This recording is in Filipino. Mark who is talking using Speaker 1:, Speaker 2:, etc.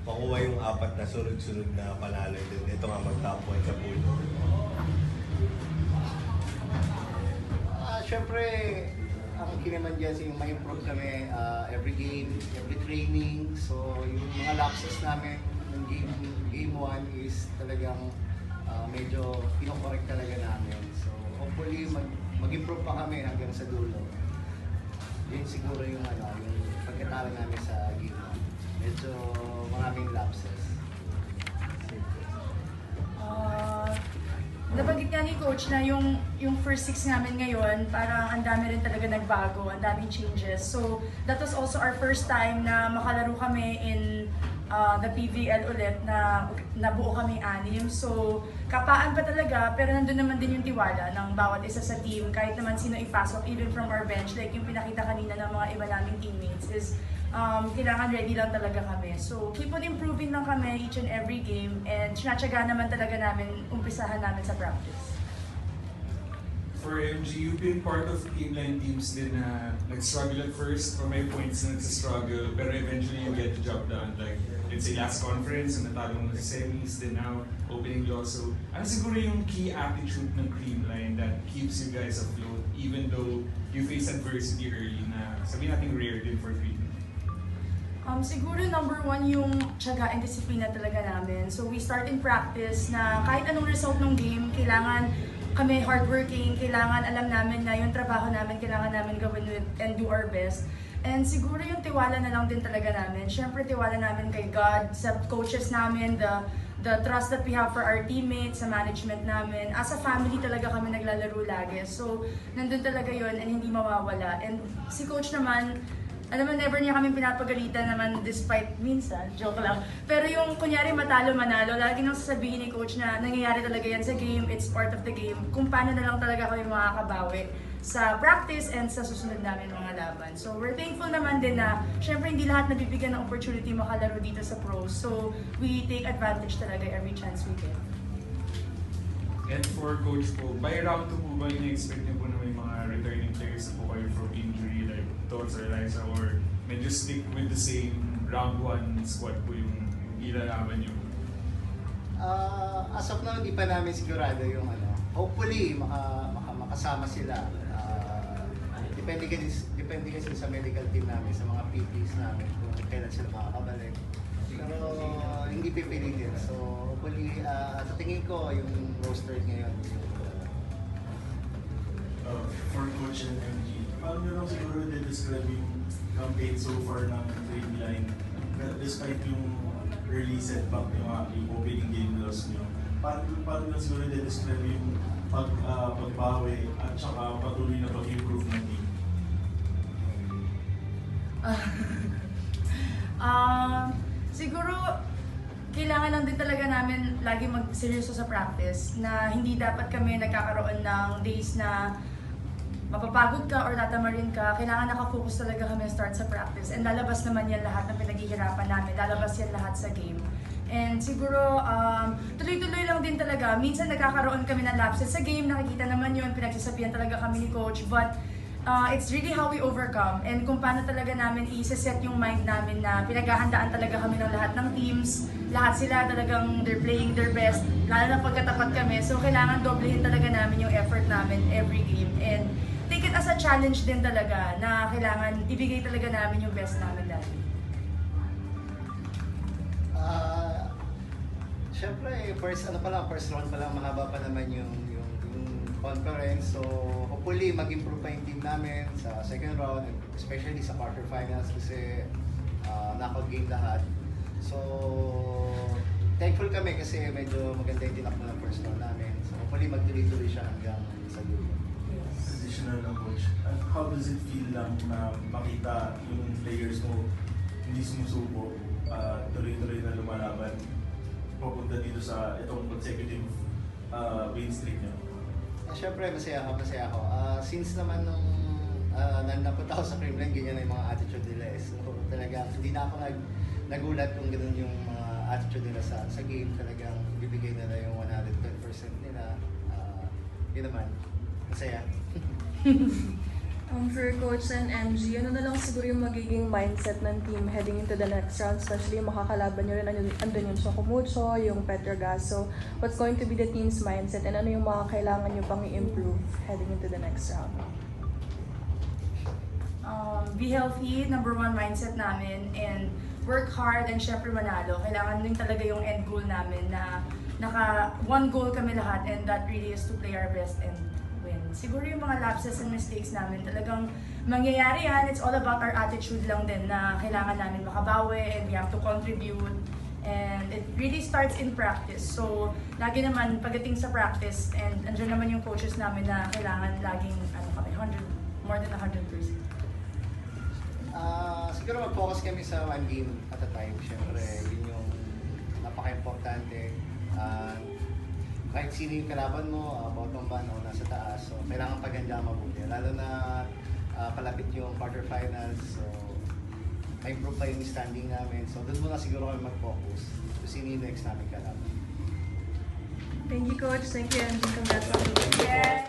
Speaker 1: makuha yung apat na sunod-sunod na panalo. Ito nga mag-top 1 sa pool.
Speaker 2: Siyempre, ang kinaman dyan yung ma-improve kami every game, every training. So, yung mga lapses namin ng game 1 is talagang medyo pinokorek talaga namin. So, hopefully mag-improve pa kami hanggang sa dulo. Yun siguro yung pagkatalo namin sa game 1. Medyo maraming lapses.
Speaker 3: Nabanggit nga ni Coach na yung first six namin ngayon, parang ang dami rin talaga nagbago, ang daming changes. So, that was also our first time na makalaro kami in the PVL ulit, na nabuo kami anim. So, kapaan pa talaga, pero nandun naman din yung tiwala ng bawat isa sa team. Kahit naman sino ipasok, even from our bench, like yung pinakita kanina ng mga iba naming teammates is kailangan ready lang talaga kami. So, keep on improving lang kami each and every game, and sinatsaga naman talaga namin, umpisahan namin sa practice.
Speaker 4: For MG, you've been part of team line teams din na nag-struggle at first, or may points na nag-struggle, pero eventually you get the job done. Like, let's say last conference, natalo mo sa semis, then now opening draw. So, ano siguro yung key attitude ng cream line that keeps you guys afloat, even though you face adversity early na sabihin natin rare din for cream?
Speaker 3: Siguro number one yung tiyaga and disiplina talaga namin. So we start in practice na kahit anong result ng game, kailangan kami hardworking, kailangan alam namin na yung trabaho namin, kailangan namin gawin and do our best. And siguro yung tiwala na lang din talaga namin. Siyempre tiwala namin kay God, sa coaches namin, the trust that we have for our teammates, sa management namin. As a family talaga kami naglalaro lagi. So nandun talaga yun and hindi mawawala. And si coach naman, alam mo, never niya kami pinapagalitan naman despite minsan, joke lang. Pero yung kunyari matalo, manalo, lagi nang sasabihin ni coach na nangyayari talaga yan sa game, it's part of the game. Kung paano na lang talaga kami makakabawi sa practice and sa susunod namin mga laban. So we're thankful naman din na syempre hindi lahat nabibigyan ng opportunity makalaro dito sa pros. So we take advantage talaga every chance we get.
Speaker 4: And for Coach po, by round 2 po ba ina-expect niyo po na may mga returning players na po kayo from injury like Tots or Eliza, or medyo stick with the same round 1 squad po yung ilalaban niyo?
Speaker 2: As of now, hindi pa namin sigurado yung hopefully makasama sila. Depende kasi sa medical team namin, sa mga PTs namin kung kailan sila makakabalik. Pero hindi pipilitin. So hopefully, sa tingin ko yung roster ngayon.
Speaker 5: For Coach and MG, paano nyo lang siguro describe yung campaign so far ng trade line despite yung early setback yung opening game loss nyo? Paano nyo siguro describe yung pagbawi at saka patuloy na pag-improve ng team?
Speaker 3: Siguro, kailangan lang din talaga namin lagi mag-seryoso sa practice, na hindi dapat kami nagkakaroon ng days na mapapagod ka or tatamarin ka. Kailangan nakafocus talaga kami start sa practice, and lalabas naman yan lahat ng pinaghihirapan namin, lalabas yan lahat sa game. And siguro, tuloy-tuloy lang din talaga. Minsan nagkakaroon kami ng lapses sa game, nakikita naman yun, pinagsasabihan talaga kami ni coach, but it's really how we overcome, and kung paano talaga namin i-set yung mind namin na pinaghahandaan talaga kami ng lahat ng teams. Lahat sila talagang they're playing their best, lalo na pagkatapat kami. So kailangan doblehin talaga namin yung effort namin every game, and take it as a challenge din talaga na kailangan ibigay talaga namin yung best namin lagi.
Speaker 2: Siyempre, first round pa lang, mahaba pa naman yung conference. So hopefully mag-improve pa yung team namin sa second round, especially sa quarterfinals kasi knockout game lahat. So thankful kami kasi medyo maganda yung tinakbo ng first round namin. So hopefully magtuloy-tuloy siya hanggang sa dulo.
Speaker 5: Additional lang, Coach. How does it feel lang na makita yung players mo hindi sumusubo, tuloy-tuloy na lumalaban papunta dito sa itong consecutive win streak niyo?
Speaker 2: Siyempre, masaya ako. Since naman nung napunta ako sa Creamline, ganyan na yung mga attitude nila eh. So talaga, hindi na ako nagulat kung gano'n yung mga attitude nila sa game. Talagang bibigay nila yung 110% nila. Yun naman, masaya.
Speaker 6: For Coach and MG, ano na lang siguro yung magiging mindset ng team heading into the next round, especially yung makakalaban nyo rin, andun yung Sokumucho, yung Petrogaso. What's going to be the team's mindset and ano yung mga kailangan nyo pang i-improve heading into the next round?
Speaker 3: Be healthy, number one mindset namin, and work hard and syempre manalo. Kailangan din talaga yung end goal namin na one goal kami lahat, and that really is to play our best and win. Siguro yung mga lapses and mistakes namin talagang mangyayari yan. It's all about our attitude lang din na kailangan namin makabawi and we have to contribute. And it really starts in practice. So, lagi naman pagdating sa practice, and andyan naman yung coaches namin na kailangan laging more than 100%.
Speaker 2: Siguro mag-focus kami sa one game at a time. Siyempre, yun yung napaka-importante. Kahit sino yung kalaban mo, bottom ban o nasa taas, so kailangan paghandaan mabuti. Lalo na palapit yung quarterfinals, so ma-improve pa yung standing namin. So doon muna siguro kami mag-focus kung sino yung next namin kalaban.
Speaker 6: Thank you, Coach. Thank you, MG. Congrats on the win.
Speaker 3: Yeah.